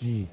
Ji.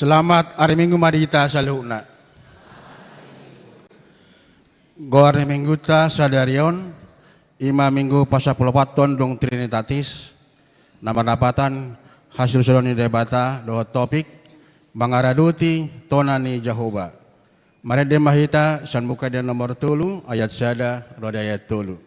Selamat hari Minggu madita saluna. Go hari Minggu ta sadarion ima Minggu pasapulupaton dong Trinitatis. Nama dapatan hasil soloni debata do topik mangaraduti tonani Jehovah. Mari demahita san buka dia nomor 3 ayat sada roda ayat 3.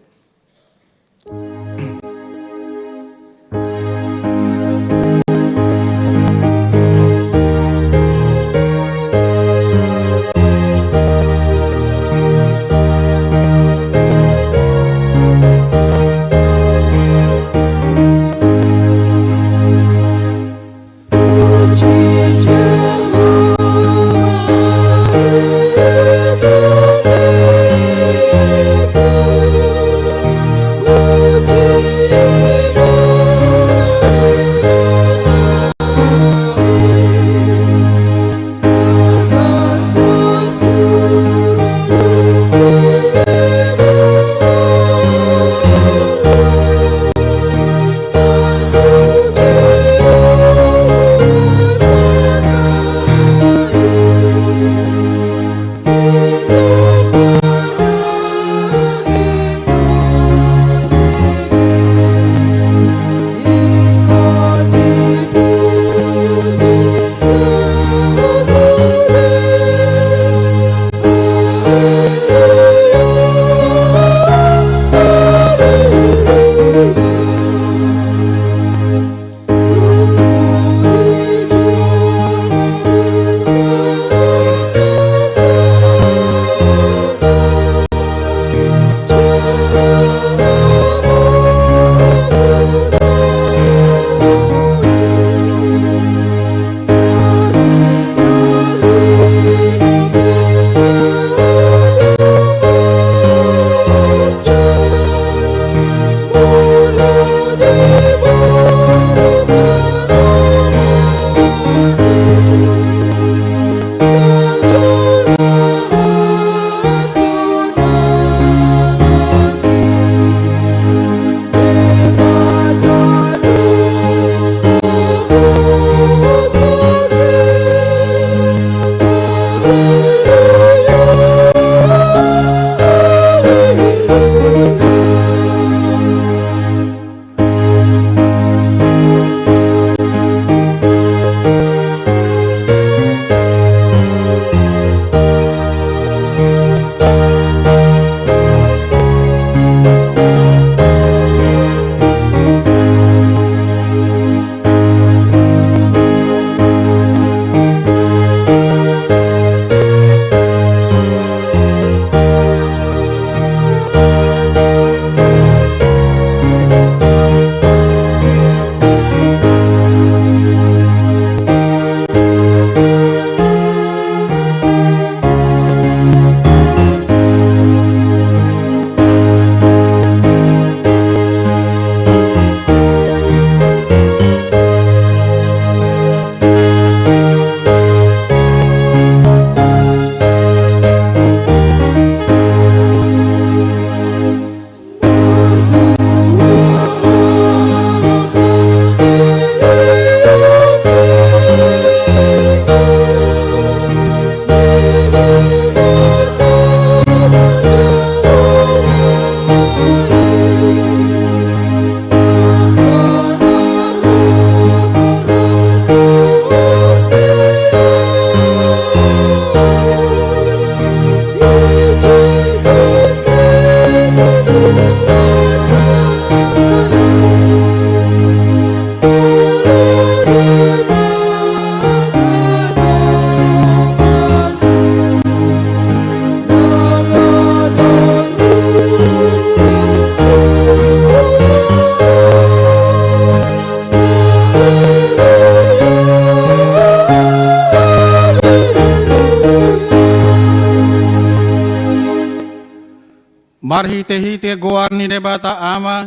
Marhite-hite goarni debata ama,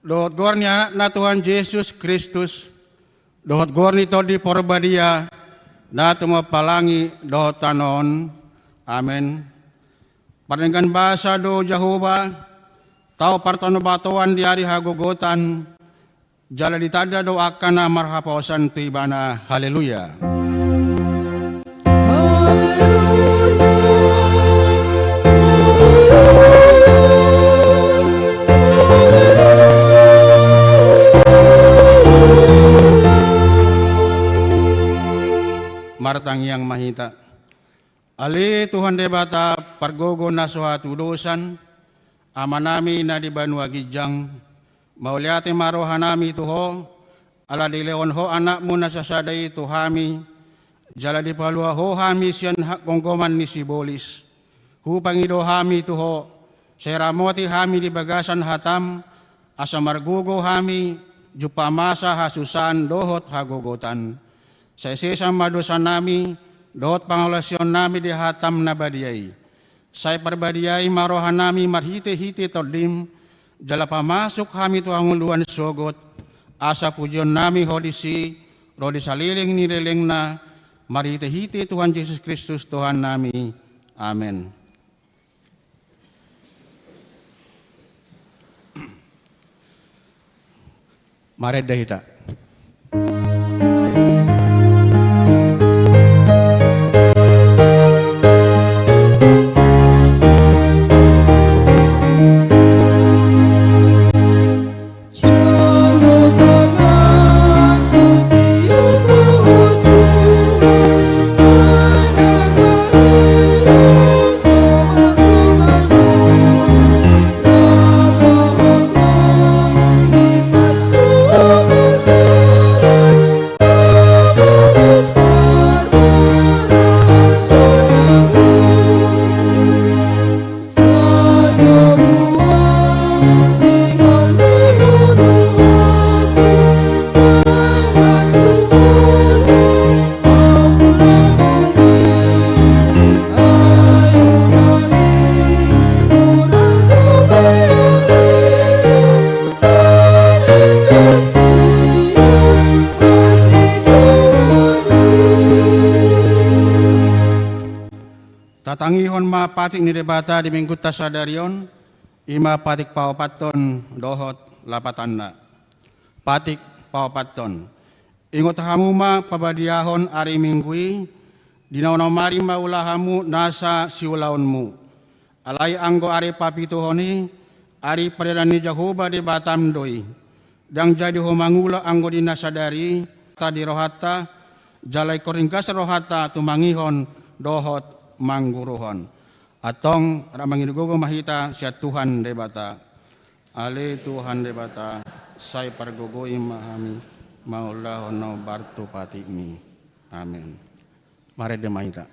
dohot goarni na Tuhan Yesus Kristus, dohot goarni todi porbadia, na tumapalangi dohot tanon, amen. Paringgan bahasa do Jehovah, tau partano batuan di hari hagogotan, jala ditada doakan marhaposan tibana, haleluya. martang yang mahita. Ali Tuhan debata pargogo na suatu dosan, amanami na di Banua Gijang, mauliati marohanami tuho, ala di leon ho anak mo na sasaday tuhami, jala di palua ho hami siyan kongkoman ni Sibolis, hu pangido hami tuho, seramoti hami di bagasan hatam, asa margugo hami, jupamasa hasusan dohot hagogotan. Sa isisang madosan nami, dohot pangalasyon nami di hatam na badiyay. Say parbadiyay marohan nami marhiti-hiti todim, jala pamasok hami to ang uluan sogot, asa pujon nami hodisi, rodi saliling nililing na, marhiti-hiti Tuhan Yesus Kristus Tuhan nami. Amen. Mari dahita. Tatangihon mapatik ni debata di minggu tasadarion, ima patik paopaton dohot lapatanna. Patik paopaton. Ingot hamuma pabadiahon ari minggui, dinaunamari maulahamu nasa siulaunmu. Alay anggo ari papituhoni, ari padani Jahoba di Batam doi. Dang jadi homangula anggo dinasadari, tadi rohata, jalai koringkas rohata tumangihon dohot mangguruhon. Atong ramanginugogo mahita siya Tuhan debata. Ali Tuhan debata, say pargugoi mahami, maulahon no bartu pati mi. Amin. Mari demahita.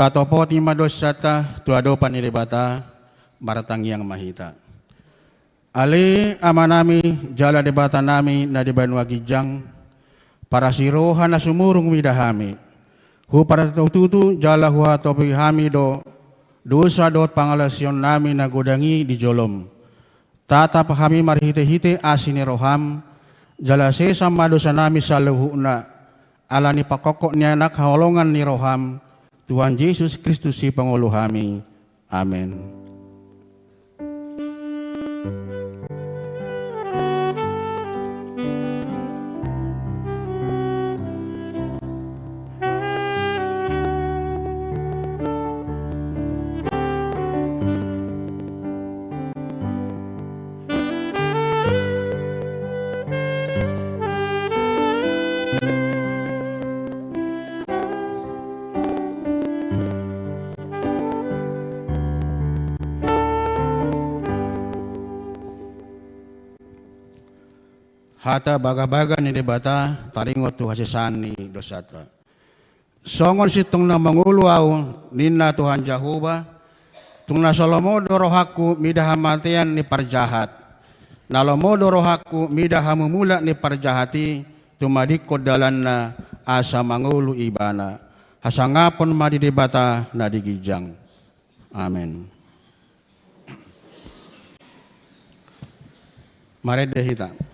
Tatopo ti madosata tuado paniribata baratang yang mahita. Ali amanami jala debata nami na di Banua Gijang para sirohan na sumurong midahami. Hu para tututu jala huha topi hami do dosa dot pangalasyon namin na gudangi di jolom. Tatap kami marhite-hite asini roham jala sesam madosa nami sa luhuna ala ni pakokok niya nakahulungan ni roham Tuhan Yesus Kristus si Pangulo kami. Amen. Hata baga-baga ni debata taringot tu hasisan ni dosata. Songon sitong na manguluaw ninna Tuhan Jehovah tung na solomodo rohaku midahamatian ni parjahat. Nalomodo rohaku midahamumula ni parjahati tumadikod dalan na asa mangulu ibana. Hasangapon madidebata na digijang. Amen. Maredehita.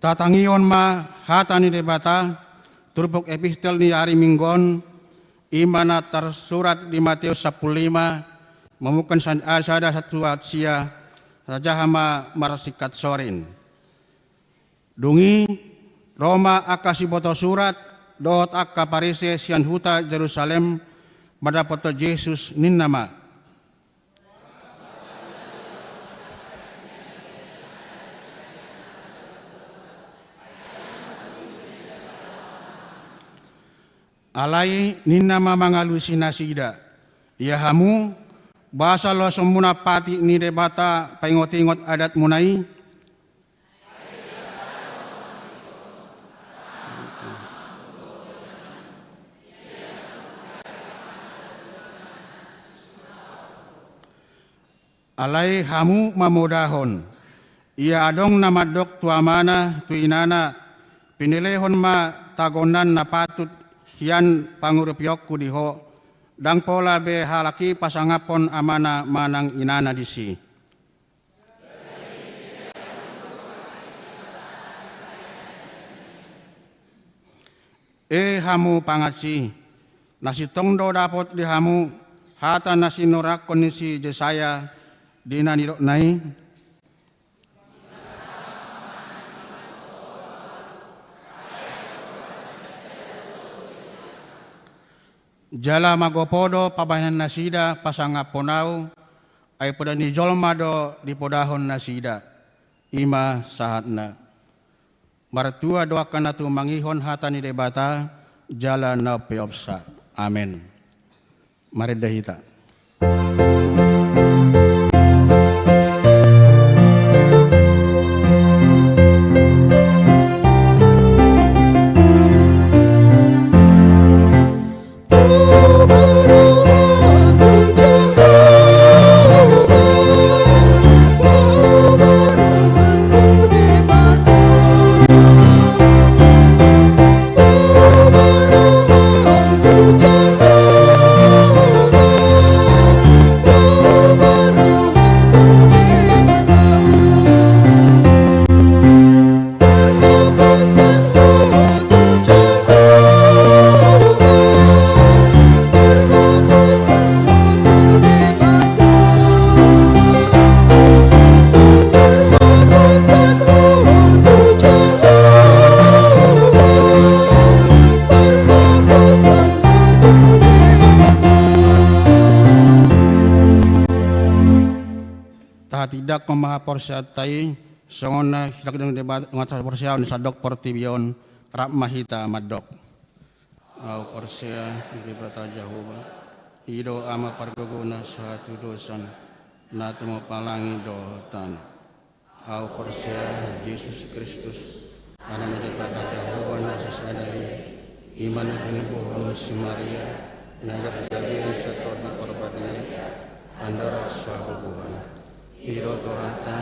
Tatangion ma hata ni debata turbok epistel ni hari Minggon imana tersurat di Matius 15 memukan sada satu sia saja hama marasikat sorin dungi Roma akasi boto surat dot akka parise sian huta Jerusalem madapoto Yesus ninnama alai ninna mamangalusinasida ia hamu bahasa lo semuna pati ni debata paingot-ingot adat munai alai hamu mamudahon. Ia adong namadok tuamana tuinana pinilehon ma tagonan na patut hian pangurupyok kudiho dang pola be halaki pasangapon amana manang inana disi. Hamu pangaci nasi tongdo dapot di hamu hata nasi norak kondisi Jesaya dina nidok nai jala magopodo pabahan nasida pasangaponau ay pada nijolmado di podahon nasida ima sahatna martua doakan atu mangihon hatani debata jala na peopsa. Amin. Mari dahita. Tidak memahaporsiatai songona hidak dengan debat ngatasa porsia ni sadok portibion rap mahita madok au porsia debata jahoba ido ama pargogona suatu dosan natemo palangi dotan au porsia Yesus Kristus ana debata jahoba na sasadai iman itu bohong si Maria naga kejadian satu di perbadia andara sahabuhan Iro tohata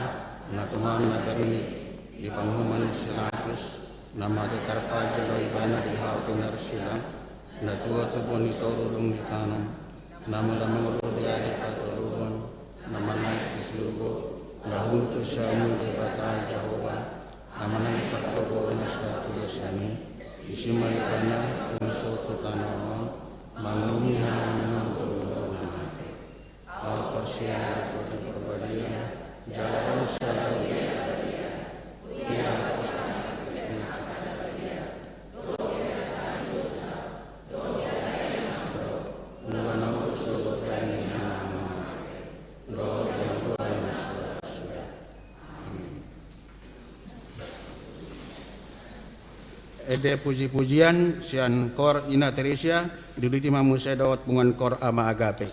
na tuman na garuni di panghuman siratus nama tetarpa jelo ibana di hau pinar silang na tua tubon ito rulung di tanam nama lamang ulu di ari patuluhon nama naik di surgo lahun tu samu di batal Jahoba nama naik patlogo na suatu dosani isima ibana unsur tutanawan mangumi halaman tulung namati al persia itu di perbadia jalan selalu Ede puji-pujian sian kor ina Teresia duduk mamu sedot bungan kor ama agape.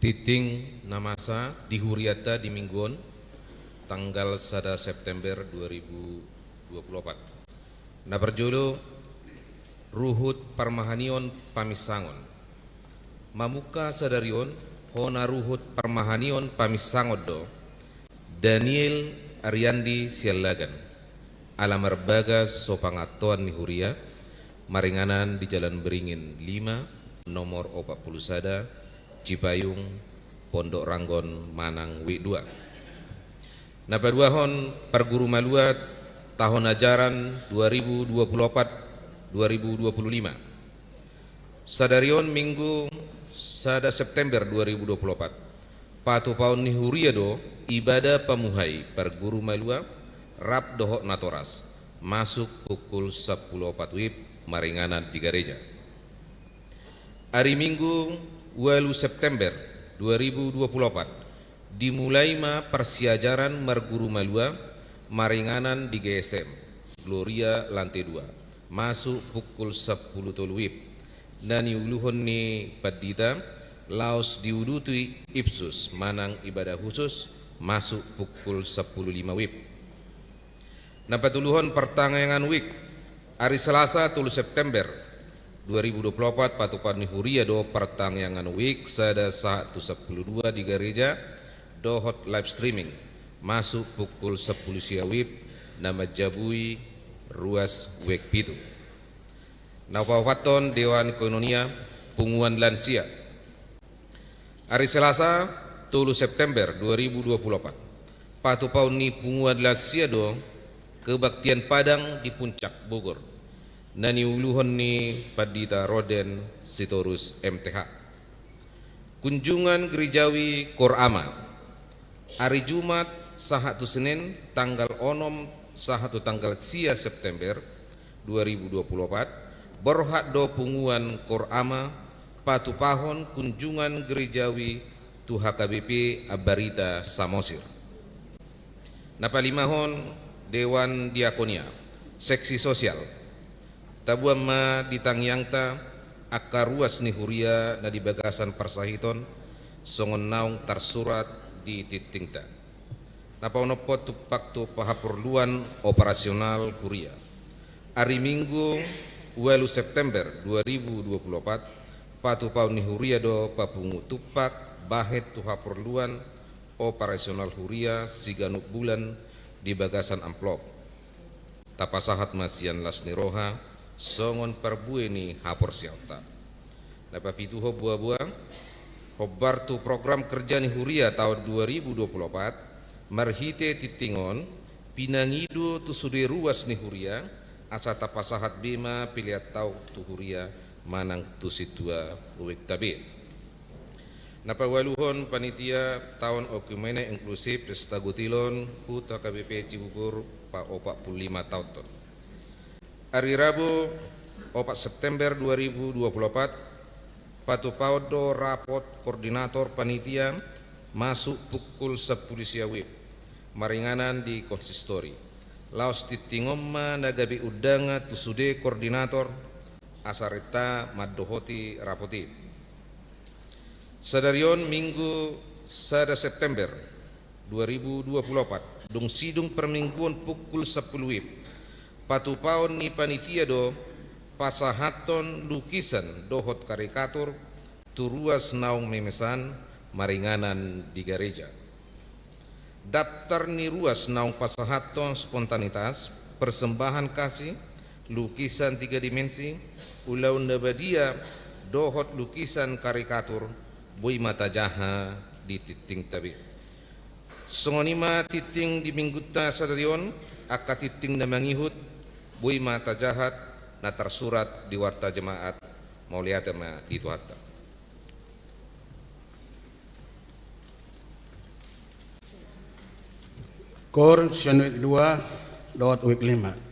Titing namasa di Huriata di Mingguan tanggal 1 September 2024. Na berjulu Ruhut Parmahanion Pamisangon. Mamuka sadarion hona Ruhut Parmahanion Pamisangon do Daniel Ariandi Sialagan. Alamar bagas sopangatuan ni Huria maringanan di Jalan Beringin 5 nomor 41 Cipayung, Pondok Ranggon, Manang, W2. Napaduahon perguru maluat tahun ajaran 2024-2025. Sadarion Minggu 1 September 2024. Patu paun ni Huriado ibadah pamuhai perguru malua rap dohok natoras masuk pukul 10.04 WIB maringanan di gereja. Hari Minggu 8 September 2024 dimulai persiajaran merguru malua maringanan di GSM Gloria lantai 2 masuk pukul 10.00 WIB dan iuluhon ni padita laos diudutui Ipsus manang ibadah khusus masuk pukul 10.05 WIB. Napatuluhon pertangangan week hari Selasa 10 September 2024 patupan ni Huria do pertangyangan week sada 1.12 di gereja dohot live streaming masuk pukul 10 siang WIB nama jabui ruas week pitu. Napawaton Dewan Koinonia Punguan Lansia hari Selasa 10 September 2024 patupan ni Punguan Lansia do kebaktian Padang di Puncak Bogor. Nani uluhon ni Padita Roden Sitorus MTH. Kunjungan gerejawi Korama hari Jumat sahatu Senin tanggal onom sahatu tanggal sia September 2024 berhak do punguan Korama patu pahon kunjungan gerejawi Tuha KBP Abarita Samosir. Napalimahon Dewan Diakonia Seksi Sosial tabuan ma ditangyangta akar ruas ni Huria na di bagasan persahiton songon naung tersurat di titingta. Napaunopot tupak tu pahapurluan operasional Huria. Hari Minggu 8 September 2024 patu pau ni Huria do papungu tupak bahet tu hapurluan operasional Huria siganuk bulan di bagasan amplop. Tapasahat masian lasni roha songon perbue ni hapor siauta. Dapat pituho buah-buah hobar tu program kerja ni Huria tahun 2024 marhite titingon pinangidu tu sude ruas ni Huria asa tapasahat bima pilihat tau tu Huria manang tu situa uwek tabe. Napawaluhon panitia tahun okumene inklusif Pestagutilon Huta KBP Cibubur pa 45 tahun. Hari Rabu 4 September 2024 patu paudo rapot koordinator panitia masuk pukul 10 siang WIB maringanan di konsistori laos titingomma nagabi udanga tusude koordinator asareta maddohoti rapoti sadarion Minggu 1 September 2024 dung sidung permingguan pukul 10 WIB patu paon ni panitia do pasahaton lukisan dohot karikatur turuas naung memesan maringanan di gereja. Daftar ni ruas naung pasahaton spontanitas persembahan kasih lukisan 3 dimensi ulau nabadia dohot lukisan karikatur bui mata jaha di titing tabi. Songonima titing di mingguta sadarion aka titing na mangihut bui mata jahat na tersurat di warta jemaat mauliata ma di tuhatta. Kor Sianuik 2 Dawat Uik 5.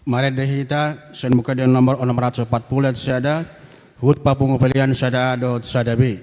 Mare dehita sen muka dia nomor 640 sada hut papungu pelian sada dot sada B.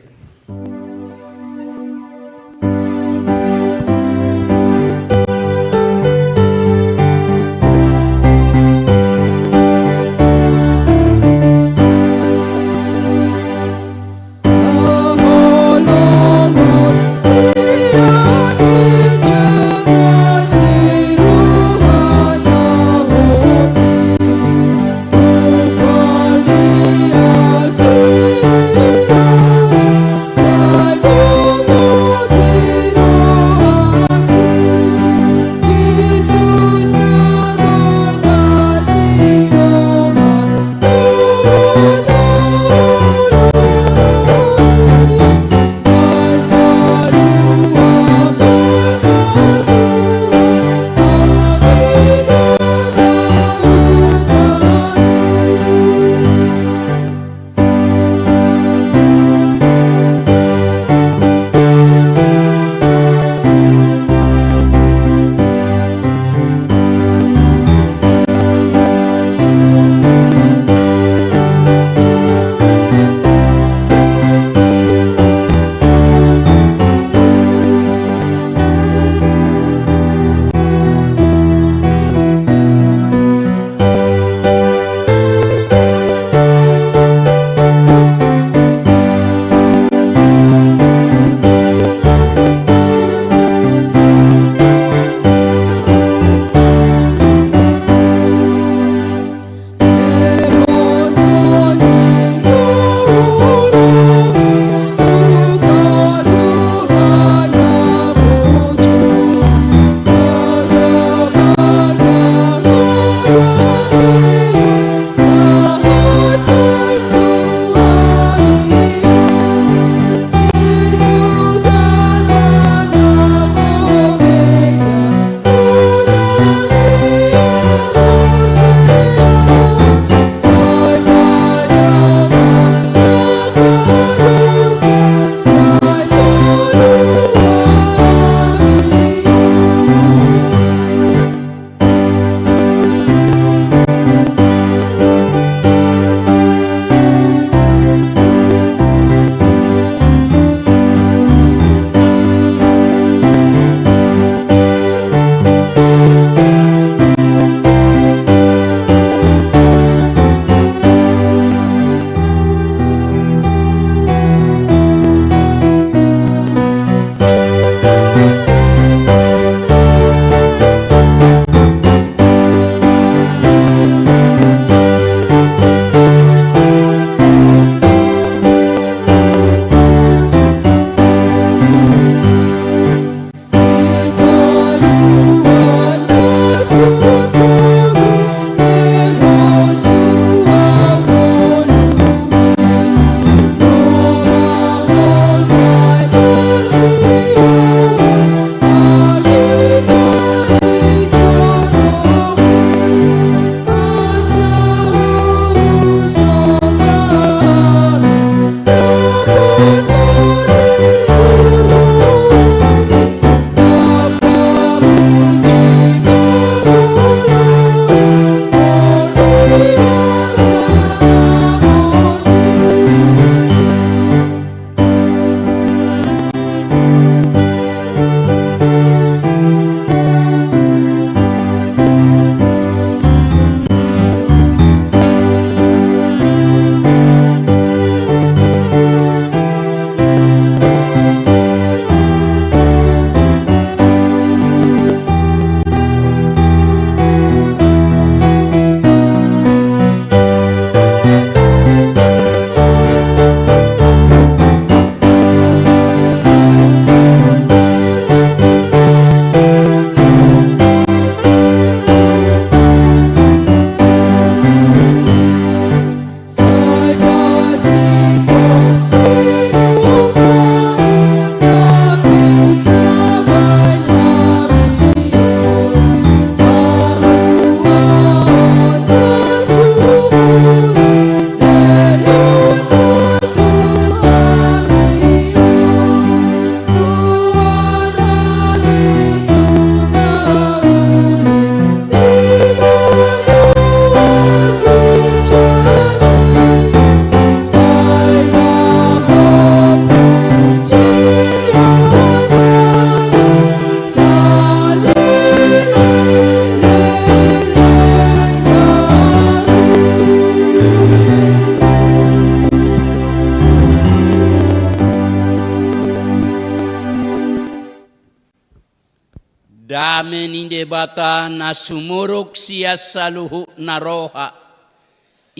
Amen inde bata na sumurok siya sa luhu na roha.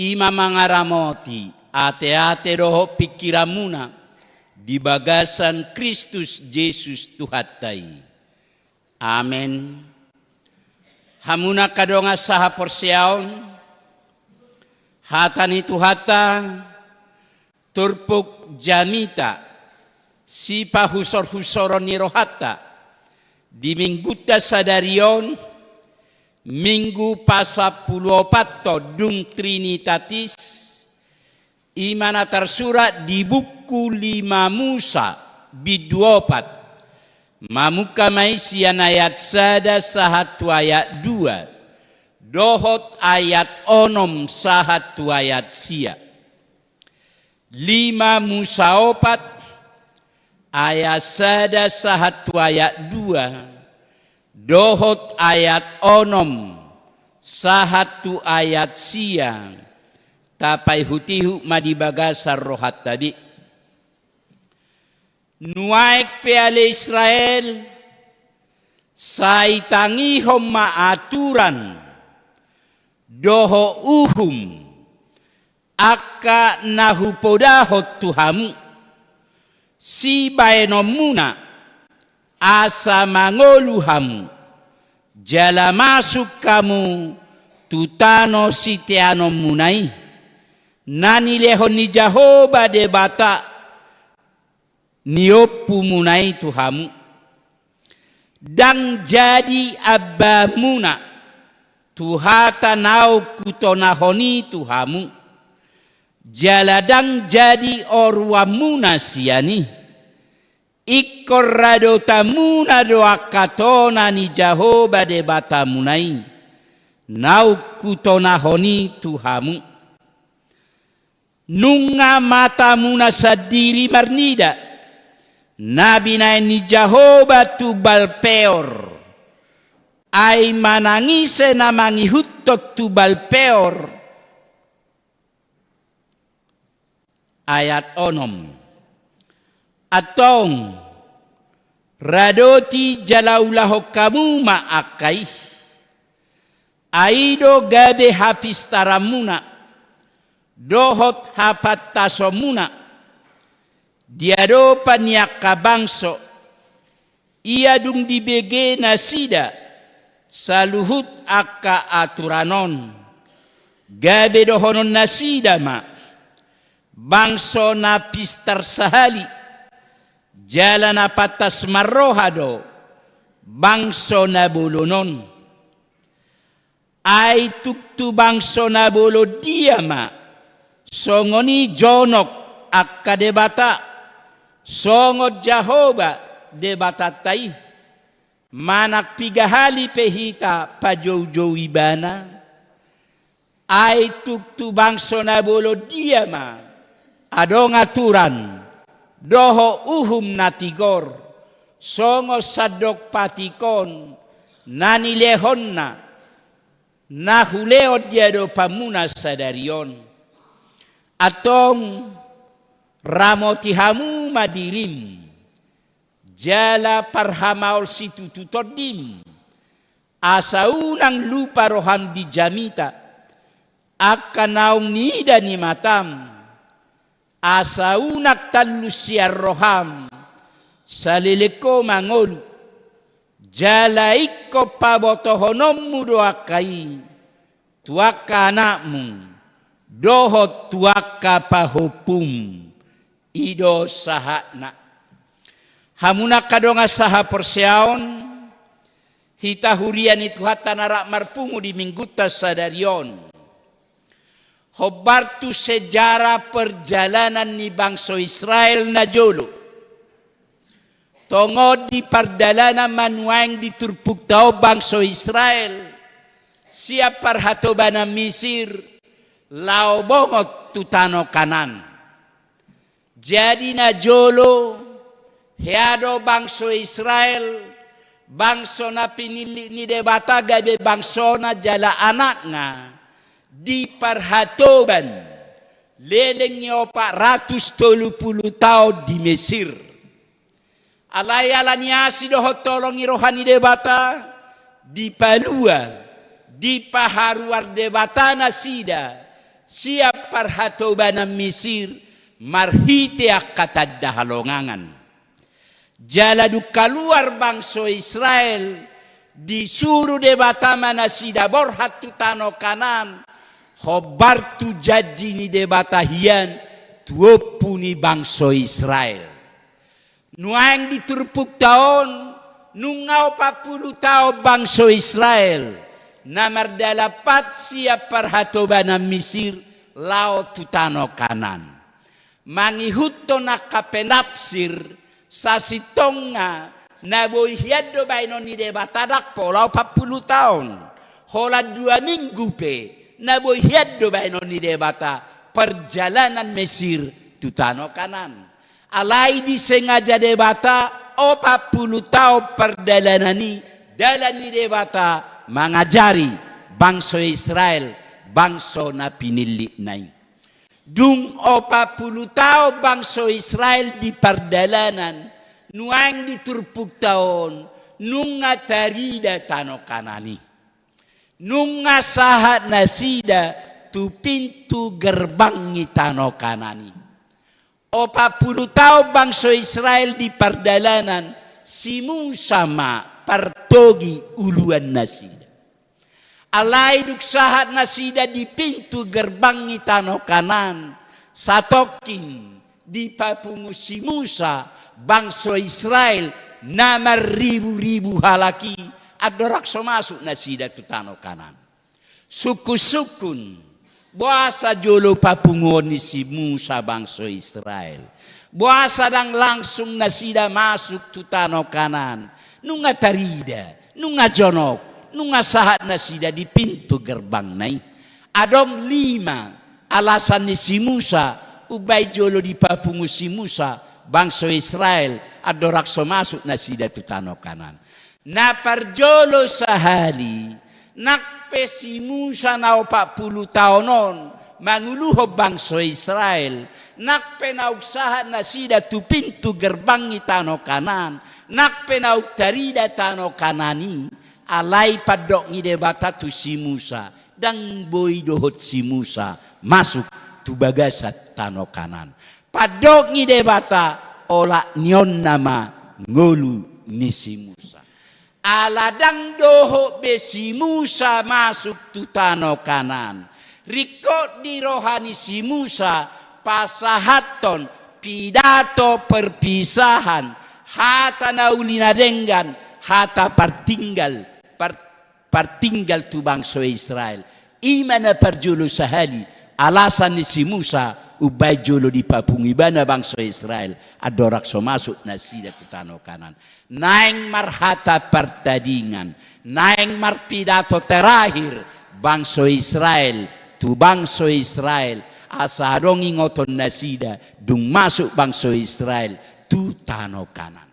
Ima mangaramoti ate-ate roho pikiramuna di bagasan Kristus Yesus Tuhatay. Amen. Hamuna kadonga saha porsiaon hatani Tuhata turpuk jamita sipa husor-husoron ni rohata. Di mingguta sadarion, minggu pasapulopato dung Trinitatis, imana tersurat di buku 5 Musa biduopat, mamuka maisian ayat sada sahatu ayat 2, dohot ayat onom sahatu ayat sia. 5 Musa opat, ayat sada sahatu ayat 2, dohot ayat onom sahatu ayat sia, tapai hutihu madibagasar rohat tadi. Nuaik peale Israel, saitangihom maaturan, doho uhum, aka nahupodahot tuhamu. Si baenom muna asa mangoluhamu jala masuk kamu tutano sitianom munai nani lehon ni Jahoba de bata niopu munai tuhamu dang jadi abba muna tuhata nau kutonahoni tuhamu jaladang jadi orwa muna siani ikorrado tamuna doa katona ni Jahoba de batamunai nau kutona honi tuhamu nunga mata muna sadiri marnida nabi na ni Jahoba tu balpeor ay manangise na mangihutok tu balpeor ayat onom atong radoti jalaulah kamu maakai aido gabe hapis taramuna dohot hapat tasomuna diado paniak kabangso ia dung dibege nasida saluhut akka aturanon gabe dohonon nasida ma bangso na pistar sahali jalan apatas marrohado bangso na bulunon ay tuktu bangso na bulo diama songoni jonok akka debata songot Jahoba debata tai manak pigahali pehita pajow-jow ibana ay tuktu bangso na bulo diama adong aturan doho uhum natigor songo sadok patikon nani lehon na huleot diado pamuna sadarion atong ramotihamu madirim jala parhamaol situ tutodim asaunang lupa roham di jamita akanaung nida ni matam asaunak talusiar roham salileko mangolu jalaiko pabotohonommu doakai tuaka anakmu dohot tuaka pahupum ido sahana hamuna kadonga saha porsiaon hita hurian itu hatta narak marpungu di mingguta sadarion hobartu sejarah perjalanan ni bangsa Israel na jolo. Tongod di pardalanan manuang di turpuk tao bangsa Israel. Siap parhatoba na Misir lao bongot tutano kanan. Jadi na jolo heado bangsa Israel bangsa na pinili ni debata gabe bangsa na jala anak nga di parhatoban leleng nyo 430 tahun di Mesir. Alay ala niya si dohot tolong irohani debata di Palua, di paharuar debatana sida, siap parhatobana Mesir, marhite akatad dahalongangan. Jaladu keluar bangsa Israel, disuruh debatama na sida borhat tutano kanan, khobar tu janji ni debatahian, tuopuni bangsa Israel. Nuang diturpuk tahun, nungau 40 tahun bangsa Israel, namar dalapat siap parhatobana Mesir, lao tutano kanan. Mangihuto nak kapenapsir, sa sitonga, na boy hiado baino ni debatadak po, lao 40 tahun. Hola 2 minggu pe, na boy hiado baino ni debata, perjalanan Mesir, tutano kanan. Alai disengaja debata, 40 tahun perjalanan ni, dalam ni debata, mengajari bangsa Israel, bangsa na pinili nai. Dung 40 tahun bangsa Israel di perjalanan, nuang diturpuk tahun, nunga tarida tano kanani. Nunga sahat nasida tu pintu gerbang tano kanani. 40 tahun bangsa Israel di perjalanan, simu sama partogi uluan nasida. Alai duk sahat nasida di pintu gerbang tano kanan, satokin di papungu si Musa, bangsa Israel, namar ribu-ribu halaki, adorakso masuk nasida tu tano kanan. Suku-sukun, buasa jolo papungon ni si Musa bangsa Israel. Buasa dang langsung nasida masuk tu tano kanan. Nunga tarida, nunga jonok, nunga sahat nasida di pintu gerbang nai. Adong 5 alasan ni si Musa, ubay jolo di papungu si Musa, bangsa Israel, adorakso masuk nasida tu tano kanan. Na parjolo sahali, nakpe si Musa na 40 taonon, manguluho bangsa Israel, nakpe na usaha nasida tu pintu gerbang tano kanan, nakpe na utarida tano kanani, alai padok ni debata tu si Musa, dan boy dohot si Musa masuk tu bagasat tano kanan. Padok ni debata ola nyon nama ngolu ni si Musa. Aladang dohot be si Musa masuk tu tano kanan. Rikot di rohani si Musa pasahaton pidato perpisahan hata naulina denggan hata partinggal tu bangsa Israel. Imana parjolo sahali alasan ni si Musa ubay jolo di papungi bana bangsa Israel adorakso masuk nasida tu tano kanan. Naing marhata pertandingan, naing marpidato terakhir bangsa Israel, tu bangsa Israel asadong ingoton nasida dung masuk bangsa Israel tu tano kanan.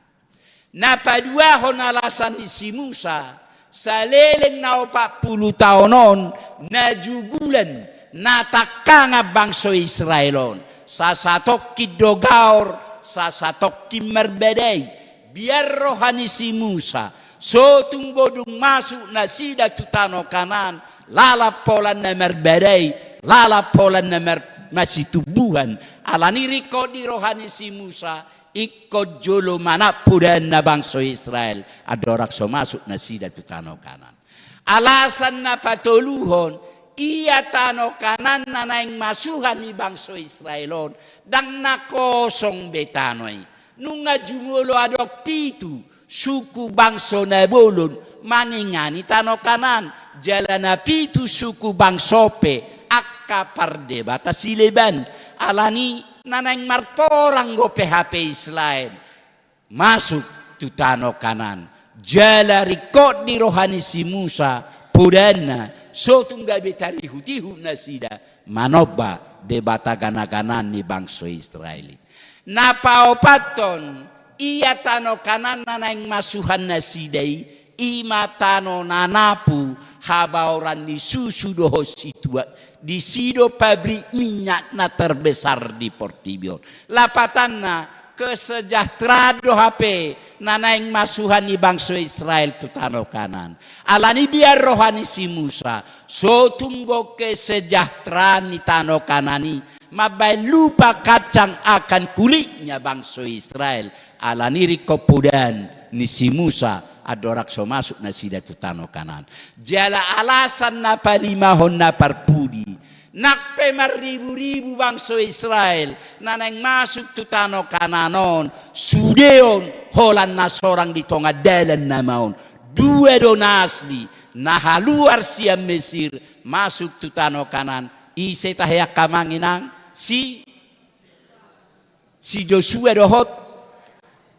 Napaduahon alasan ni si Musa, saleleng na 40 taonon, najugulan, natakanga bangsa Israelon, sasatok kidogaur, sasatok kimerbedai, biar rohani si Musa, so tunggodung masuk nasida tutano kanan, lalapolan na merbedai, lalapolan na masih tubuhan, alani riko di rohani si Musa, ikut jolo manapudan na bangsa Israel adorakso masuk nasida tu tano kanan. Alasan na patuluhon iya tano kanan na naing masuhan ni bangsa Israelon dang nakosong betanoy. Nunga jumolo adok pitu suku bangsa na bolon mangingani tano kanan jalan na pitu suku bangsope akka pardebata sileban alani nanang marporang go PHP Israel masuk tu tano kanan jala rikot di rohani si Musa pudana so tungga betari hutihu nasida manoba debata gana-ganan ni bangsa Israeli napaopaton iya tano kanan nanang masuhan nasidai ima tano nanapu habauran ni susu doho situa di sido pabrik minyak na terbesar di Portibion. Lapatanna kesejahteraan do HP nanaing masuhan ni bangsa Israel tu tanah kanan. Alani biar rohani si Musa so tunggu kesejahteraan ni tanah kanani mabai lupa kacang akan kulitnya bangsa Israel. Alani rikopudan ni si Musa adorak so masuk na sida tu tanah kanan. Jala alasan na palimahon na parpudi. Nakpe maribu-ribu bangsa Israel nanang masuk tu tanah kananon sudeon holan na sorang di tonga dalan na maon dua don asli na haluar siam Mesir masuk tu tanah kanan ise tahayak kamanginang si Joshua dohot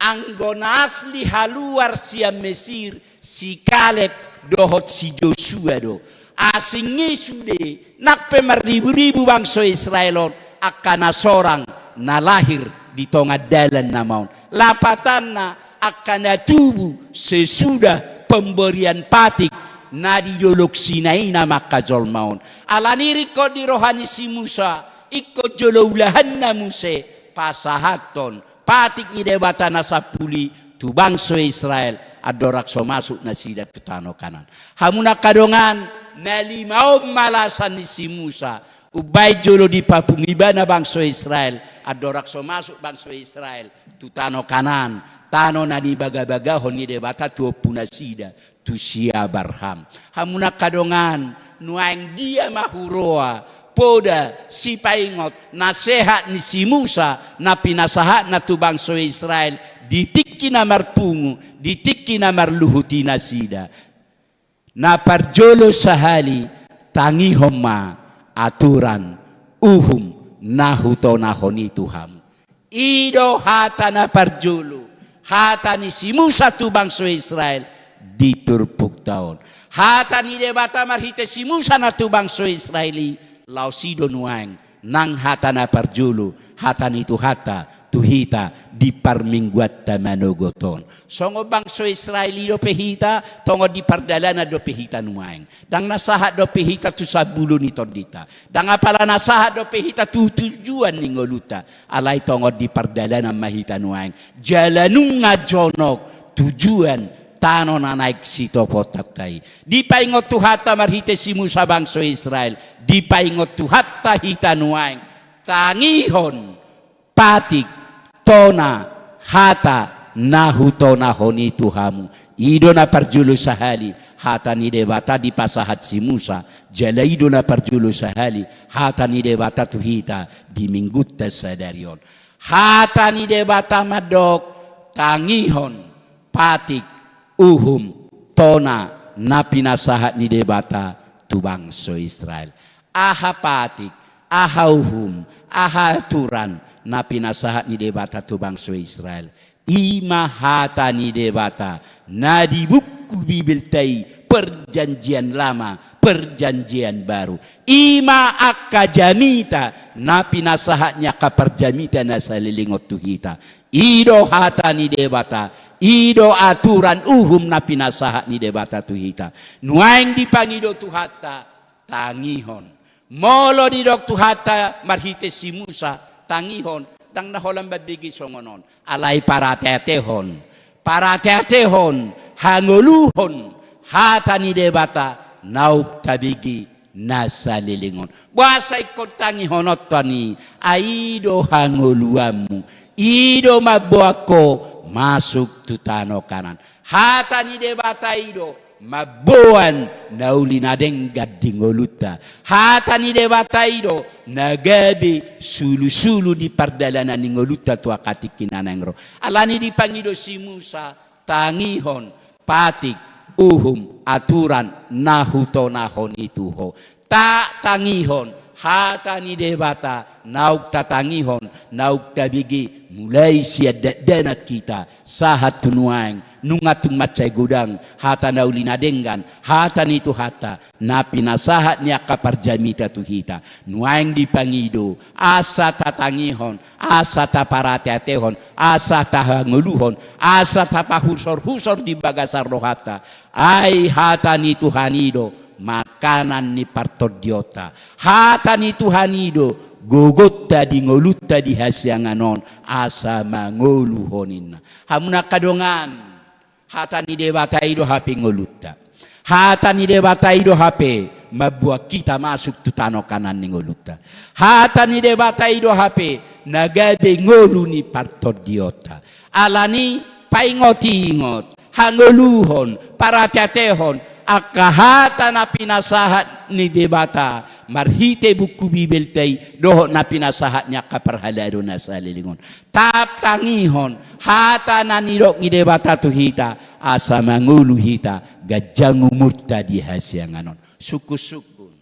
anggon asli haluar siam Mesir si Kaleb dohot si Joshua do asingnya sudah nakpe ribu-ribu bangsa Israel akan sorang na lahir di tengah dalan namaun lapatan na akan tubuh sesudah pemberian patik na di jolok Sinai nama kajol maun alani riko di rohani si Musa ikut jololahan na Muse pasahaton patik ni debata na sapuli tu bangsa Israel adorak so masuk na sida tu tanah kanan hamuna kadongan nalimaog malasan ni si Musa ubay jolo di papungibana bangsa Israel adorak so masuk bangsa Israel tu tanah kanan tano na ni baga-bagahon ni debata tu punasida tu sia Abraham hamuna kadongan nuang dia mahuroa poda si paingot nasehat ni si Musa na pinasahat na tu bangsa Israel ditiki na marpungu ditiki na marluhuti na sida na parjolo sahali tangi homa aturan uhum nahuto nahoni Tuhan ido hata na parjolo hata ni si Musa tu bangsa Israel diturpuk taon hata ni debata marhite si Musa na tu bangsa Israeli lau sido nuang nang hata na parjolo hata ni tu hata tuhita di parmingguat manogoton. Songo bangsa Israeli do pehita, tongo di pardalana do pehita nuaing. Dang nasahat do pehita tu sabulu ni tondita. Dang apala nasahat do pehita tu tujuan ni ngoluta. Alai tongo di pardalana mahita nuaing. Jalanung ngajonok tujuan tano na naik sito potatai. Di paingot tu hatta marhite si Musa bangsa Israel. Di paingot tu hatta hita nuaing. Tangihon patik tona hata nahuto nahoni Tuhamu ido na parjulu sahali hata ni debata di pasahat si Musa jala ido na parjulu sahali hata ni debata tuhita di minggutta sadarion hata ni debata madok tangihon patik uhum tona na pinasahat ni debata tu bangsa Israel aha patik aha uhum aha aturan na pinasahat ni debata tu bangsa Israel ima hata ni debata na di buku Bibil tai perjanjian lama perjanjian baru ima akka jamita na pinasahatnya ka perjamita na salilingot tuhita ido hata ni debata ido aturan uhum na pinasahat ni debata tuhita nuaing dipangido tuhata tangihon molo di dok tuhata marhite si Musa tangihon dang naholam babigi songonon alai para tetehon hanguluhon hata ni debata nauk tabigi nasalilingon buasa ikot tangihonot tani aido hanguluamu ido mabuako masuk tu tano kanan hata ni debata ido mabuan nauli nadeng gadingoluta hata ni debata ido nagabi sulu-sulu di pardalanan ningoluta tu akati kinanengro alani dipangido si Musa tangihon patik uhum aturan nahuto nahon itu ho tak tangihon hata ni debata nauk tatangihon nauk tabigi mulai siadat dana kita sahat tunuang nungatung macai gudang hata naulina denggan hata nitu hata na pinasahat niya kaparjamita tu hita nuang dipangido asa tatangihon asa taparateatehon asa tahanguluhon asa tapahusor-husor di bagasar rohata ai hata nitu hanido makanan ni partodiota hata ni Tuhanido gogotta di ngolutta di hasyanganon asa mangoluhonin hamuna kadongan hatani debata ido hape ngolutta hatani debata ido hape mabuat kita masuk tu tano kanan ni ngolutta hatani debata ido hape nagabe ngoluni partor diota alani paingoti ingot hangoluhon para tetehon akahata na pinasahat ni debata marhite buku bibel tay doho na pinasahat niya kaparhalado na sa lilingon tap tangihon hata na nirok ni debata tu hita asa mangulu hita gajang umurta di hasyanganon suku-sukun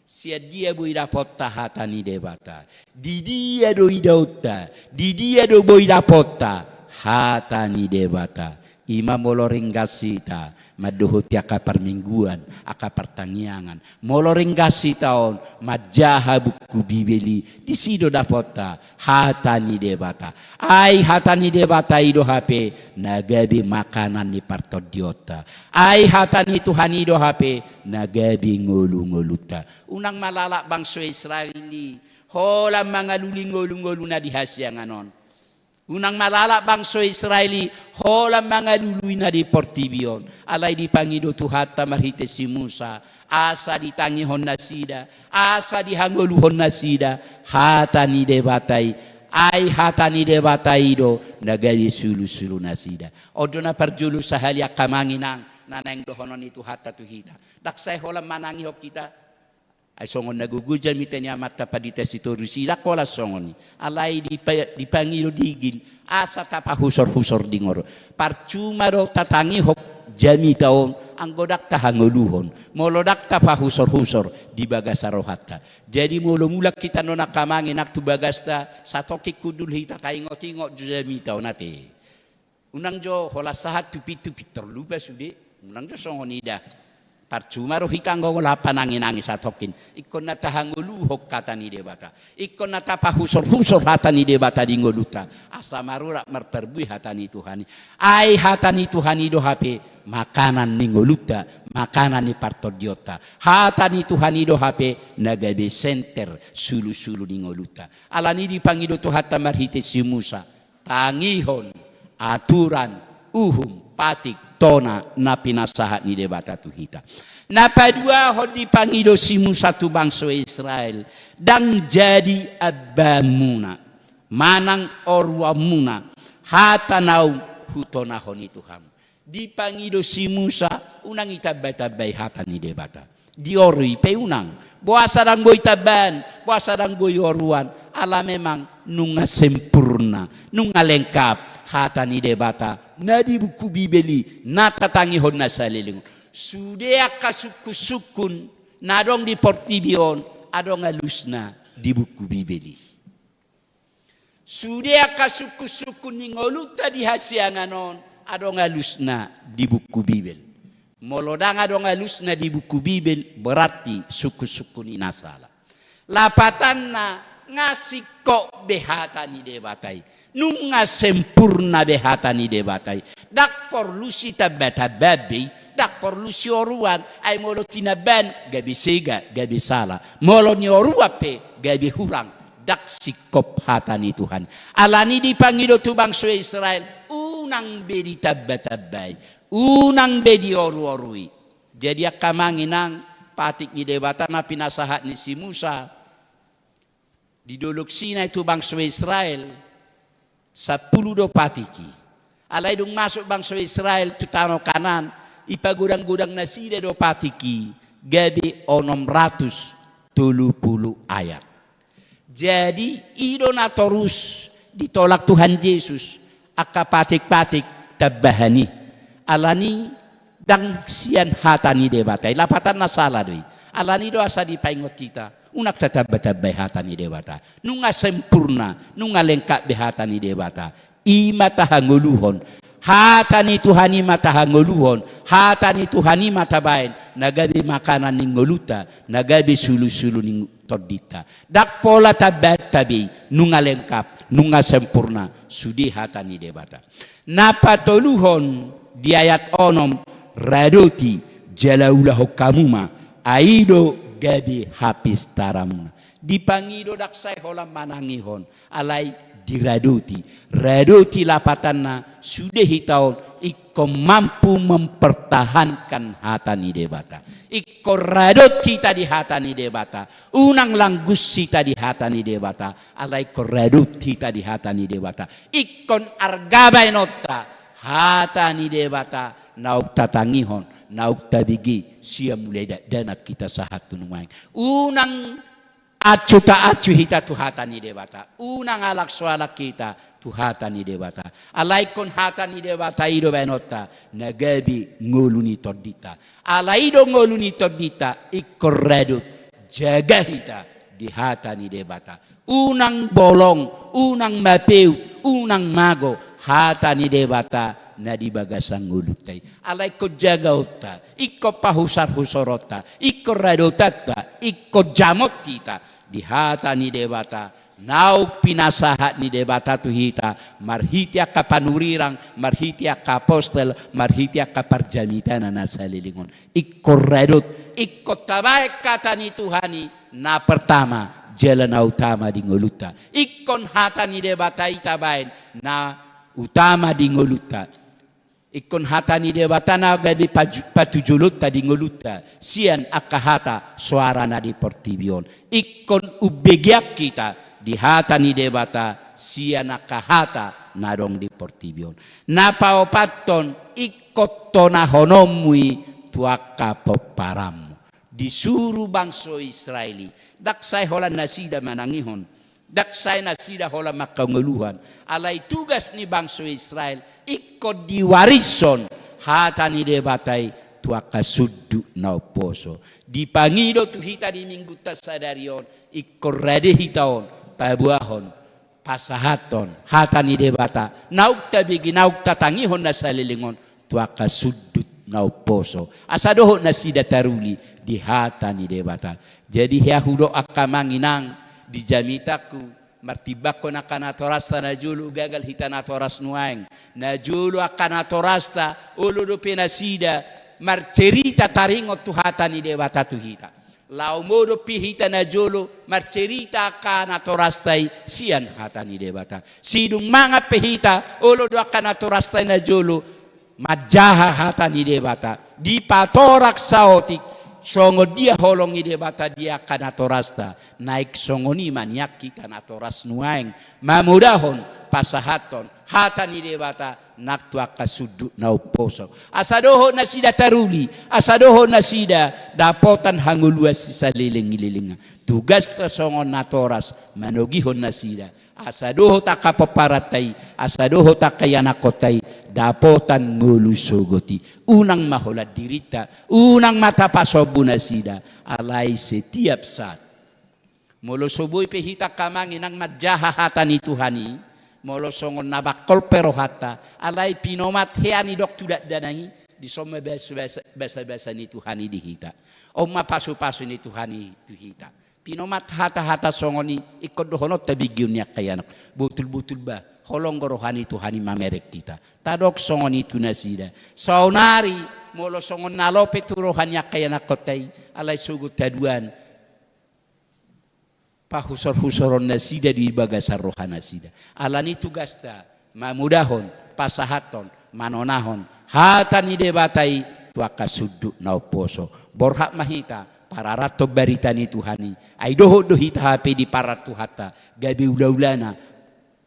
sia dia boy dapotta hata ni debata di dia do idauta di dia do boy dapotta hata ni debata ima moloring gasita maduhut aka permingguan aka pertangiangan moloring gasitaon majaha buku bibeli di sido dapota hatani debata ai hatani debata ido hape nagabi makanan ni partodiota ai hatani Tuhan ido hape nagabi ngolu-ngoluta unang malala bangsa Israeli hola mga luli-ngolu-ngolu na di hasyanganon unang malala bangsa Israeli hola mga luluy na di portibion alay di pangido tuhata marhite si Musa asa di tangihon na sida asa di hangoluhon na sida hata ni debatay ay hata ni debatay do nagayi sulu-sulu na sida odo na parjulu sa halya kamanginang nanang dohonon itu hata tuhita daksay hola manangi hok kita ay songon nagugujan mitanya mata padita situ rusida kola songoni alai di pangilo digil asa tapa husor-husor dingoro parcuma do tatangi hok jami taon anggodak tahanguluhon molodak tapa husor-husor di bagasarohatta jadi mulak kita nona kamangi nak tu bagasta satoki kudul hita taingo-tingo jami taon nate unang jo hola sahat tupi-tupi terlupa sude unang jo songoni dah parcuma roh hitang go wala panangin-angin satokin ikon na tahanguluhok kata ni debata ikon na tapahusor-husor hata ni debata di ngoluta asa marura merperbui hata ni Tuhan ai hata ni Tuhan do hape makanan ni ngoluta makanan ni partodiota hata ni Tuhan do hape nagabe center sulu-sulu ni ngoluta alani dipangido tu hata marhite si Musa tangihon aturan uhum patik tona na pinasahat ni debata tu hita. Na padua hod dipangido si Musa tu bangsa Israel dan jadi abamuna manang orwamuna hatanau hutona honi Tuhan. Dipangido si Musa unang itabay-tabay hata ni debata. Diorui pe unang buasa dang boy taban buasa dang boy oruan ala memang nunga sempurna nunga lengkap hata ni debata na di buku bibeli na tatangi hon na saliling sudea kasukun na dong di portibion adong alusna di buku bibeli sudea kasukun ni ngoluta di hasyanganon adong alusna di buku bibel molodang adong alusna di buku bibel berarti suku-suku ni nasala lapatan na ngasih kok behata ni debatai nunga sempurna behata ni debatai dak perlu si tabata babi dak perlu si oruan ay molo tinaban gabi sega gabi sala molo ni oruape gabi hurang dak sikop hata ni Tuhan alani dipangido tu bangsa Israel unang bedi tabata-bai unang bedi oru-orui jadi akamanginang patik ni debata na pinasahat ni si Musa didoluksina itu bangsa Israel 10 patiki alai dong masuk bangsa Israel tu tanah kanan ipagudang-gudang nasida do patiki gabi 630 ayat jadi idona terus ditolak Tuhan Yesus aka patik-patik tabahani alani dang sian hatani debatai lapatan nasala doi alani do asa dipaingot kita unak tatabata-tabay hatani debata nunga sempurna nunga lengkap behatani debata imata hanguluhon hatani Tuhani mata hanguluhon hatani Tuhani mata bain nagabi makanan ning ngoluta nagabi sulu-sulu ning tordita dak pola tabat tabi nunga lengkap nunga sempurna sudi hatani debata napatoluhon di ayat onom radoti jalaulah kamuma aido gabi habis taramuna Dipangido daksay holam manangihon. Alay Raduti lapatan na sudah hitaon iko mampu mempertahankan hata ni debata. Iko radot kita di hata ni debata. Unang langgus kita di hata ni debata. Alay ko radot kita di hata ni debata. Ikon argabay nota hata ni debata. Nauk tatangihon, nauk tabigi siya mulai danak kita sahat tunumay. Unang acu hita tuhata ni debata. Unang alak soalak kita tuhata ni debata. Alaikon hata ni debata ido benota nagabi ngoluni tordita. Alaido ngoluni tordita ikorredut jaga hita di hata ni debata. Unang bolong, unang mapeut, unang mago hata ni debata na di bagasang ngulutay. Alay ko jaga uta, iko pahusar-husarota, iko radotata, iko jamot kita di hata ni debata. Nauk pinasahat ni debata tu hita, marhitia ka panurirang, marhitia ka apostel, marhitia ka parjamitan na nasa lilingon. Iko radot, iko tabay kata ni Tuhani na pertama jalan na utama di nguluta. Ikon hata ni debata itabain na utama di nguluta. Ikon hata ni debata na gabi patujuluta di nguluta. Sian akahata suara na di portibion. Ikon ubegyak kita di hata ni debata. Sian akahata na dong di portibion. Napaopaton ikot tona honomui tuaka poparamu. Disuruh bangsa Israeli. Daksay holan nasida manangihon. Daksay nasida hola makangeluhan. Alay tugas ni bangsa Israel ikut diwarison hata ni debatai tuaka suddu na poso. Dipangido tu hita di minggu tasadarion ikut rade hitaon tabuahon pasahaton hata ni debata nauk tabigi nauk tatangihon na salilingon tuaka suddu na poso. Asadoho nasida taruli di hata ni debata. Jadi Yahudo akamanginang di jamitaku martibako na kanatorasta na julu gagal hita natoras nuaeng na julu akanatorasta uludo pinasida marcerita taringot tuhata ni debata tuhita lau modo pihita na julu marcerita akanatorastai sian hata ni debata sidung mga pihita uludo akanatorastai na julu majaha hata ni debata di patorak saotik songo dia holong ide bata dia kanatorasta naik songoni maniak kita natoras nuaeng mamudahon pasahaton hatan ide bata naktua kasuduk na uposo asadoho nasida taruli asadoho nasida dapotan hanguluas sisa liling-lilinga tugas songon natoras manogihon nasida asadoho takapaparatai asadoho takayanakotai dapotan ngulu sogoti unang maholat dirita unang matapasobu nasida alai setiap saat molo soboi pehita kamangin ang madjaha hata ni Tuhani molo songon nabakol perohata alai pinomat heani dok tudak danangi di somma basa ni Tuhani dihita o mapasu-pasu ni Tuhani tuhita pinomat hata-hata songoni ikut dohonot tabigyun niya kayanak butul-butul ba holong rohani Tuhani mamerek kita tadok songon itu nasida saunari molo songon nalope tu rohani kayanak kotai alai sugut taduan pahusor-husoron nasida di bagasar rohana sida alani tugasta mamudahon pasahaton manonahon hatani debatai tuaka suduk na poso borhak mahita para rato barita ni Tuhani ay doho hita hape di para tuhata gabi ula-ulana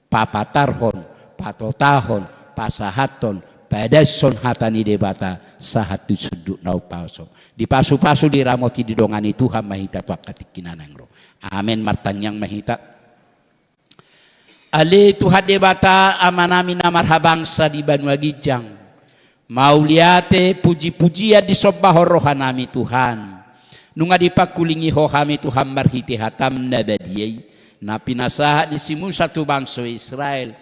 papatarhon patotahon pasahaton padason hata ni debata sahatu suduk na upaso di pasu-pasu di ramoti di dongani Tuhan mahita tuaka tikinanang ro amen martanyang mahita ale Tuhan debata amanami na marhabangsa di Banua Gijang mauliate puji-pujian di sobbahor rohanami Tuhan nunga dipakulingi hohami Tuhan marhiti hatam nabadiyai na pinasaha di simu satu bangsa Israel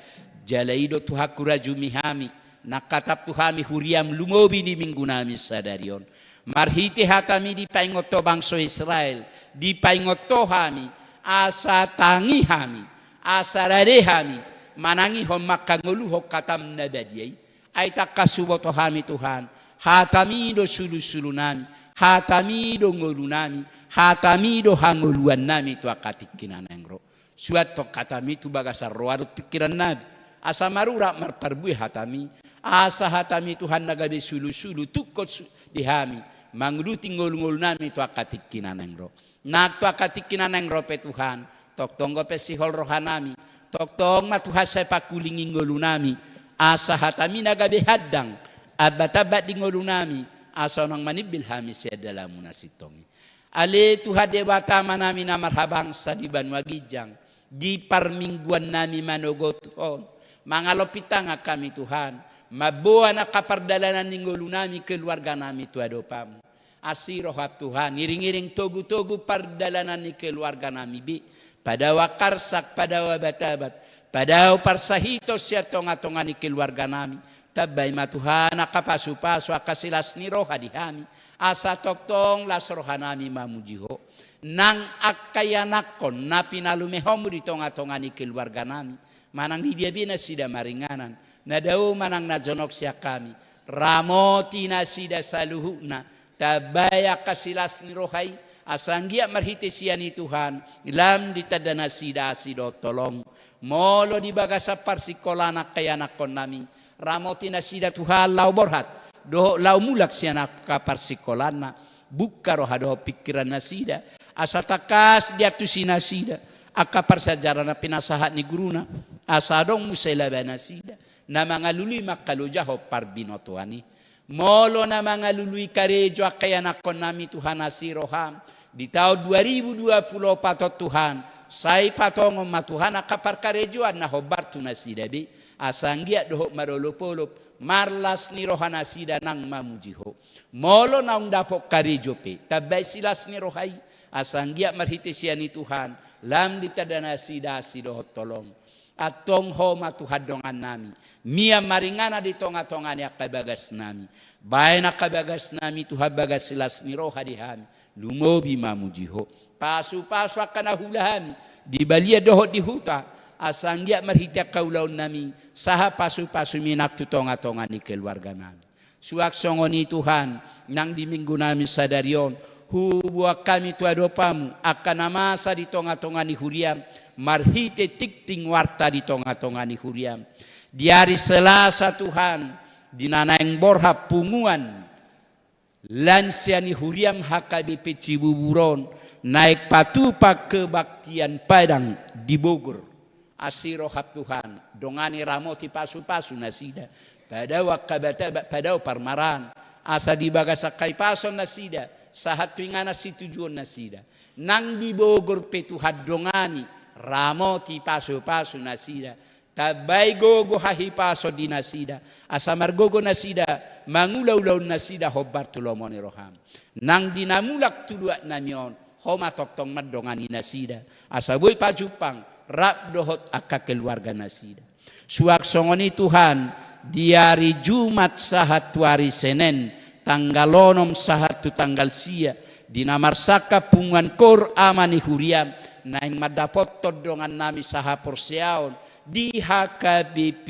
jalaido tuhakura jumihami nakatap tuhami huriam lumobi di minggu nami sadarion marhiti hatami di paingoto bangsa Israel di paingoto hami asa tangi hami asa rade hami manangi hom makangulu hokatam nabadiyai ay takasuboto hami Tuhan hatamido sulu-sulu nami, hatamido ngolu nami, hatamido hangoluan nami tu akatikinan engro. Suatu katami tu bagasa roarut pikiran nabi. Asa marura marparbui hatami, asa hatami Tuhan nagabe sulu-sulu tukot dihami, mangluti ngolu-ngolu nami tu akatikinan engro. Nak tu akatikinan engro pe Tuhan, tok tonggo pe sihol rohanami, tok tong matuha sepa kulingi ngolu nami, asa hatami nagabe hadang, abatabat di ngolu nami, asa nang manibil hami sedala munasitongi. Ale Tuhan dewata manami na marhabang sa di Banua Gijang, di parmingguan nami manogoton, mangalopitang kami Tuhan, mabuha na kapardalanan ni ngolu nami keluarga nami tu adopamu. Asiro hap Tuhan, iring-iring togu-togu pardalanan ni keluarga nami bi, pada wakarsak, pada wabatabat, pada parsahitos siya tonga-tonga ni keluarga nami, tabay matuhan akapasu-pasu akasilas ni roha dihami, asa toktong las roha nami mamujiho, nang akayanakon na pinalumehom di tonga-tonga ni keluarga nami, manang di dia bina sida maringanan, nadao manang najonok siya kami, ramoti na sida saluhuna, tabaya kasilas ni rohai, asanggia marhite siya ni Tuhan, ilam ditadana sida asido tolong, molo di bagasa parsikolana kayanakon nami, ramoti na sida Tuhan lau borhat, do lau mulak siya na kaparsikolana, buka rohado pikiran na sida, asa takas diatusi na sida, akaparsajara na pinasahat ni guruna, asa dong muselaba na sida, na mga luli makalujaho parbinotuani, molo na mga lului karejo akayanakon nami Tuhan asiroham, di tahun 2020 patot Tuhan, say patong matuhan akaparkarejoan na hobartu na sidabi, asanggia doho marolopolop, marlas ni rohana sida nang mamujiho, molo na undapok karejo pe, tabay silas ni rohay, asanggia marhitesian ni Tuhan, lam ditadana sida sidoho tolong, at tongho matuhadongan nami, mia maringana di tonga-tonga ni akabagas nami, bayan akabagas nami Tuhan bagas silas ni roha dihami, lumobi mamujiho, pasu-pasu akan ahulahan, di balia doho di huta, asanggia marhita kaulaun nami, saha pasu-pasu minak tu tonga-tonga ni keluarga nami. Suak songoni Tuhan, nang di minggu nami sadarion, hubuak kami tu adopamu, akan namasa di tonga-tonga ni huriam, marhite tikting warta di tonga-tonga ni huriam. Di hari Selasa Tuhan, di nanaeng borha punguan, lansia ni huriam HKBP Cibuburon, naik patupa kebaktian Padang di Bogor. Asiro hap Tuhan, dongani ramoti pasu-pasu nasida, pada wakabata pada parmaran, asa di bagasakai pason nasida, sahat tuingana si tujuan nasida. Nang di Bogor pe Tuhan dongani ramoti pasu-pasu nasida. Tabay gogo hahi paso di nasida, asamar gogo nasida, mangulaw-law nasida hobar tulomoni roham. Nang dinamulak tuluat namion, homa toktong madongani nasida, asaboy pajupang, rap dohot akka keluarga nasida. Suak songoni Tuhan, di hari Jumat sahat hari Senin, tanggalonom sahat tu tanggal sia, di namarsaka pungan kor amani huriam, naing madapot todongan nami saha porsiaon, di HKBP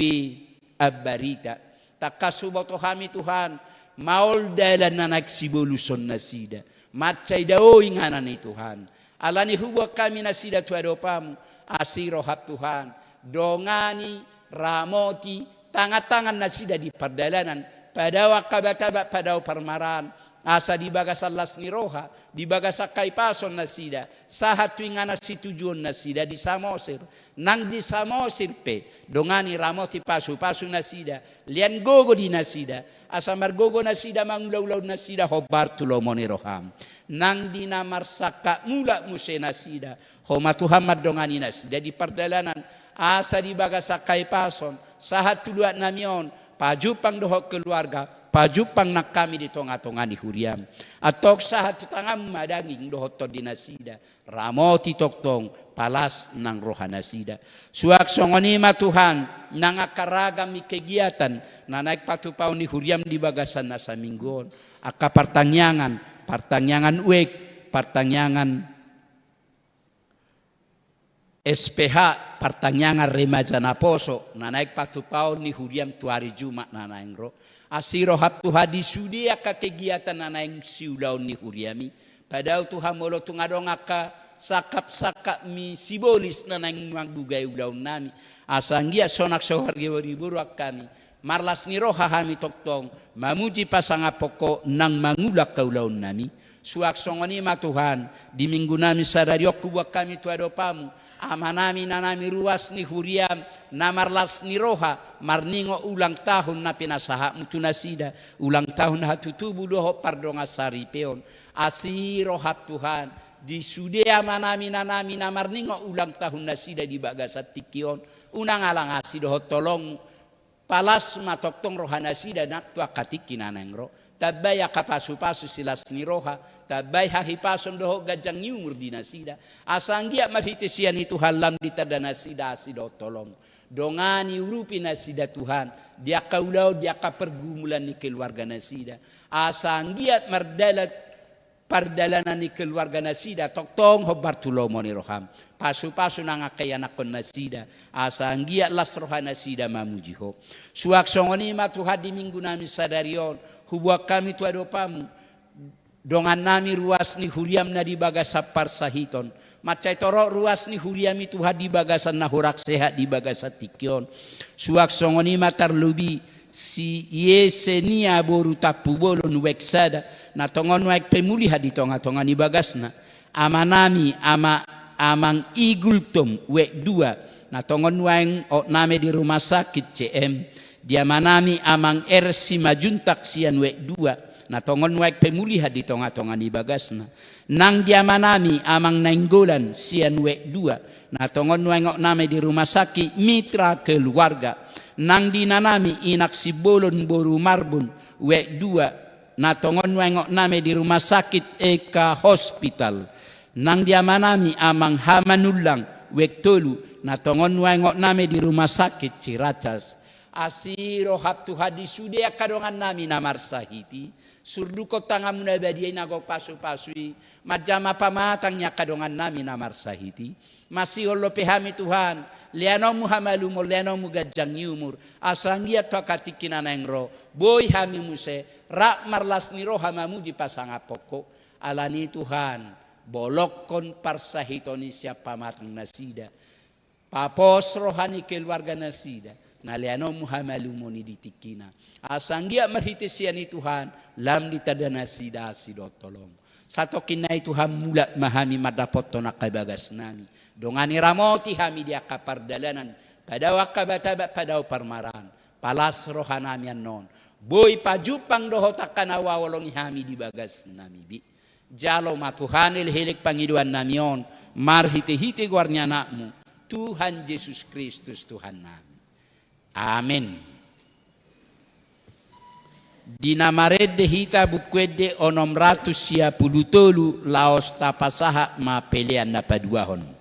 Abarita, takasuboto kami Tuhan, maol dalan na nagsiboluson na sida, matchay daw inganan ni Tuhan, alani huwag kami na sida tuwadopamu, asiro hap Tuhan, dongani, ramoti, tangan-tangan na sida di pardalanan, padaw kabataba, padaw parmaran, asa di bagasalas ni roha, di bagasakay pason na sida, sahat tuingan na situjuan na sida di Samosir, nang di Samosir pe, dongani ramoti pasu-pasu na sida, lian gogo di na sida, asa margogo na sida, mangulaw-law na sida, hobar tulomoni roham, nang di namarsaka mula muse na sida, homatuhamad dongani na sida, di pardalanan, asa di bagasakay pason, sahat tuluat namion, pajupang doho keluarga, pajupang nak kami di tonga-tonga ni huriam, atok sahat tutangam madanging doho to dinasida, ramoti toktong palas nang rohana sida. Suak songoni ma Tuhan, nang akaragam ni kegiatan, na naik patupaw ni huriam di bagasan na sa minggon, aka partangyangan uek, partangyangan SPH pertanyaan remaja na poso na naik patupao ni huriam tu hari Jumat na naengro asiro hatu hadi sudia ka kegiatan na naeng siulaw ni huriami padahal Tuhan molo tungadong aka sakap mi sibolis na naeng magbugay ulaw nami asanggia sonak sohargi wariburak kami marlas ni roha hami toktong mamuji pasanga poko nang mangulak ka ulaw nami suak songoni ma Tuhan di minggu nami sadariok kubak kami tu adopamu amanami nanami ruas ni huriam namarlas ni roha marningo ulang tahun na pinasaha mutunasida ulang tahun hatutubu doho pardonga sari peon asiro hat Tuhan di sudea manami nanami namarningo ulang tahun nasida di bagasat tikion unang alang asidoho tolong palas matoktong rohana sida naktu akatiki nanengro tabay kapasu-pasu silas ni roha tabay hahipason doho gajang yumur di nasida asanggia marhitisian itu halam di tada nasida asido tolong dongani urupi nasida Tuhan dia kaulau dia pergumulan ni keluarga nasida asanggia mardalat pardalanan ni keluarga nasida toktong hobar tulomo ni roham pasu-pasu nangakaya nakon nasida asanggia las roha nasida mamujiho suak songoni ma Tuhan di minggu nami sadarion hubuak kami tu adopamu dongan nami ruas ni huriam na di bagasa parsahiton macai toro ruas ni huriam itu hadi bagasan na hurak sehat di bagasa tikion suak songoni ma tarlubi si yesenia boru tapu bolon weksada na tongon waik pemuli hadi tonga ni bagasna amanami amang igultum wek dua na tongon waing o name di rumah sakit CM dia manami amang RC majuntak sian wek dua na tongon waik pemuli hadi tonga ni bagasna nang dia manami amang nainggolan sian wek dua na tongon waing o name di rumah sakit mitra keluarga nang dinanami inak si bolon boru marbun wek dua na tongon wengok name di rumah sakit Eka Hospital nang dia manami amang hamanulang wek tolu na tongon wengok name di rumah sakit Ciracas asiro haptu hadis sudia kadongan nami namar sahiti surdu kota ngamuna badiai nagok pasu-pasui majama pamatangnya kadongan nami namar sahiti masih Allah pehami Tuhan lianomu hamalumo lianomu gajang yumur asanggia tokatikina nengro boy hami muse rak marlas ni roha mamuji pasanga pokok alani Tuhan bolokon parsahitoni siapa matang nasida papos rohani keluarga nasida naliano muhamalumoni ditikina asanggia marhitesiani Tuhan lam ditada nasida asido tolong satu kinai Tuhan mulat mahami madapot tonak kabagas nami dongani ramoti hami dia kapardalanan pada wakabatabat pada parmaran palas rohanami non boy pajupang doho takkan awawalong hami di bagas nami bi jalo matuhanil hilik pangiduan namion marhite-hite guarnya nakmu Tuhan Yesus Kristus Tuhan nami amin dinamarede hita bukwede onom ratus sia pulutolu laos tapasaha ma pelean na paduahon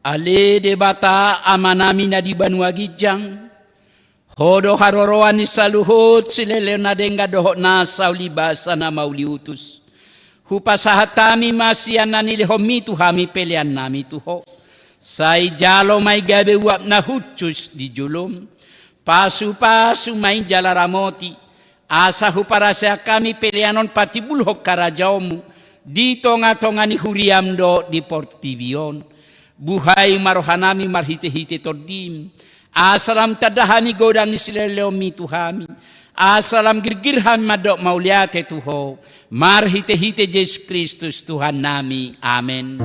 Ale debata amanami na di Banua Gijang. Hodo haroroan ni saluhut silele na denga doho na saulibasa na mauliutus. Hupasahatami masian na nilihomi tuhami pelian nami tuho. Say jalo may gabe wap na hutsus di julum. Pasu-pasu may jalaramoti. Asa huparasya kami pelianon pati bulhok karajaomu. Dito nga tonga ni huriam do di Portivion. Buhay marohanami marhite-hite tordim. Asalam tadahami godang ni sileleomi tuhami. Asalam girgirham madok mauliate tuho. Marhite-hite Yesus Kristus Tuhan nami. Amen.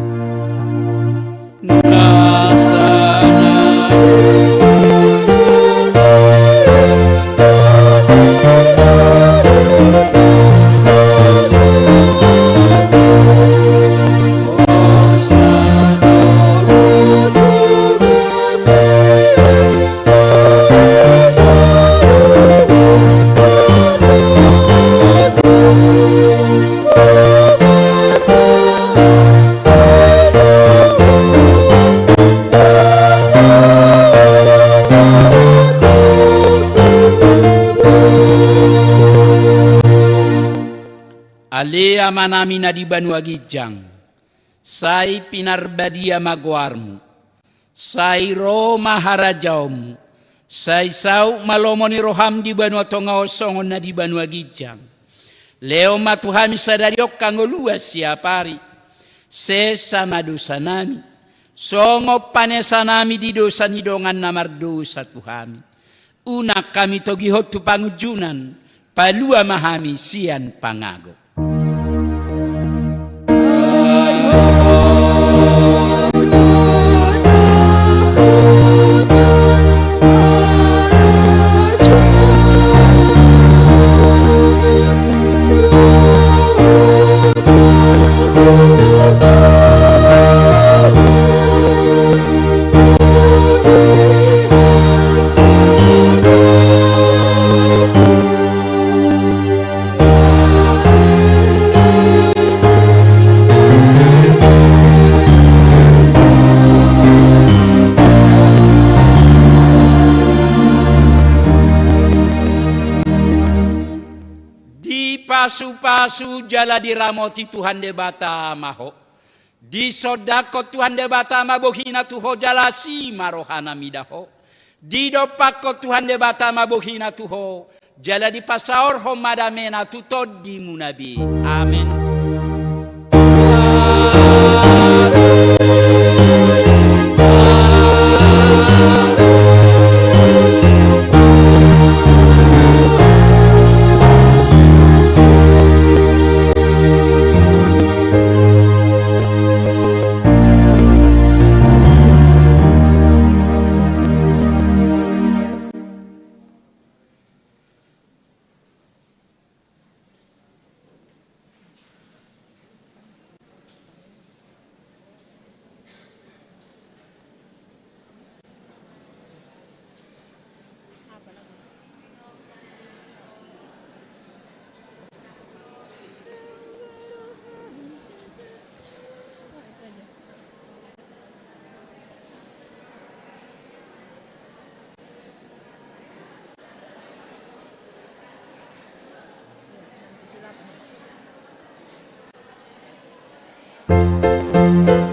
Ale amanami na di Banua Gijang, say pinarbadia magwarmu, say Roma harajaomu, say sau malomo ni roham di Banua Tongao songon na di Banua Gijang. Leo matuhami sadariok kangoluas siapari, sesa madosa nami, songo panesa nami di dosa nidongan namardosa tuhami. Una kami togihot tu pangujunan, palua mahami sian pangago. Pasu-pasu jala diramoti Tuhan debata maho. Di sodako Tuhan debata mabohina tuho jalasi marohana midaho. Di dopako Tuhan debata mabohina tuho jala di pasaor homadamena tutod di munabi. Amin. Thank you.